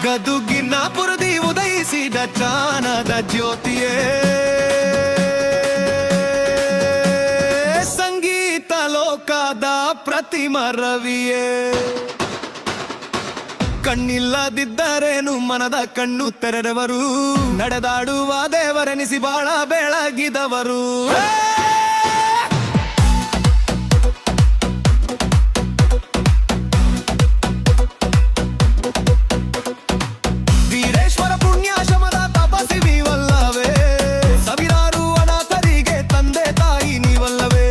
ಗದುಗಿನ ಪುರದಿ ಉದಯಿಸಿದ ಜ್ಞಾನದ ಜ್ಯೋತಿಯೇ, ಸಂಗೀತ ಲೋಕದ ಪ್ರತಿಮ ರವಿಯೇ. ಕಣ್ಣಿಲ್ಲದಿದ್ದರೇನು ಮನದ ಕಣ್ಣು ತೆರೆದವರು, ನಡೆದಾಡುವ ದೇವರೆನಿಸಿ ಬಾಳ ಬೆಳಗಿದವರು. ವೀರೇಶ್ವರ ಪುಣ್ಯಾಶ್ರಮದ ತಪಸಿ ನೀವಲ್ಲವೇ, ಸಾವಿರಾರು ಅನಾಥರಿಗೆ ತಂದೆ ತಾಯಿ ನೀವಲ್ಲವೇ.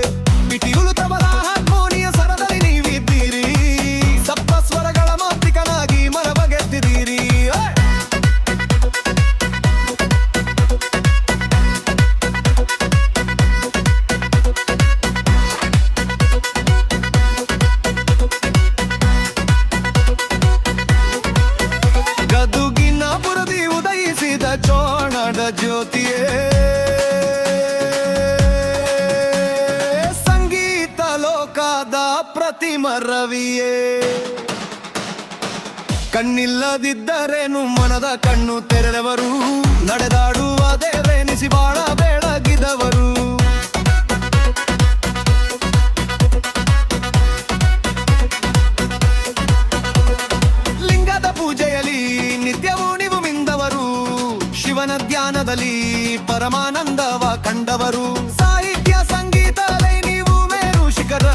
ಪಿಟಿಯುಲು ತಬಲ ಹಾರ್ಮೋನಿಯ ಸರದಲ್ಲಿ ನೀವಿದ್ದೀರಿ, ಸಪ್ತ ಸ್ವರಗಳ ಮಾಂತ್ರಿಕನಾಗಿ ಮರಬಗೆತ್ತಿದ್ದೀರಿ. ಗದುಗಿನ ಪುರದಿ ಉದಯಿಸಿದ ಚೋಣದ ಜ್ಯೋತಿಯೇ, ಸಂಗೀತ ಲೋಕದ ಪ್ರತಿಮ ರವಿಯೇ. ಕಣ್ಣಿಲ್ಲದಿದ್ದರೇನು ಮನದ ಕಣ್ಣು ತೆರೆದವರು, ನಡೆದಾಡುವ ದೇವರೆನಿಸಿ ಬಾಳ ಬೆಳಗಿದವರು. ಲಿಂಗದ ಪೂಜೆಯಲ್ಲಿ ನಿತ್ಯವೂ ನೀವು ಮಿಂದವರು, ಶಿವನ ಧ್ಯಾನದಲ್ಲಿ ಪರಮಾನಂದವ ಕಂಡವರು. ಸಾಹಿತ್ಯ ಸಂಗೀತಲೇ ನೀವು ಮೇರು ಶಿಖರ,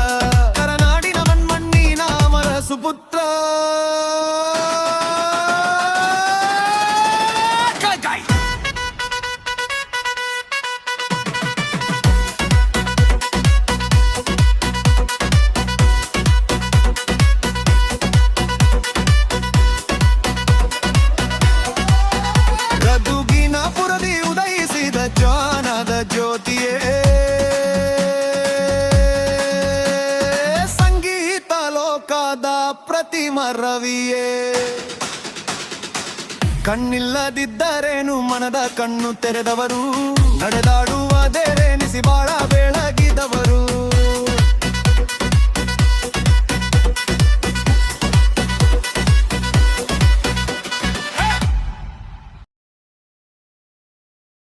ಕರನಾಡಿನ ಮಣ್ಮಣ್ಣಿನ ಅಮರ ಸುಪುತ್ರ. ಗದುಗಿನ ಪುರದಿ ಉದಯಿಸಿದ ಜ್ಞಾನದ ಜ್ಯೋತಿಯೇ, ಸಂಗೀತ ಲೋಕದ ಪ್ರತಿಮ ರವಿಯೇ. ಕಣ್ಣಿಲ್ಲದಿದ್ದರೇನು ಮನದ ಕಣ್ಣು ತೆರೆದವರು, ನಡೆದಾಡುವ ದೇರೆನಿಸಿ ಬಾಳ ಬೇಳ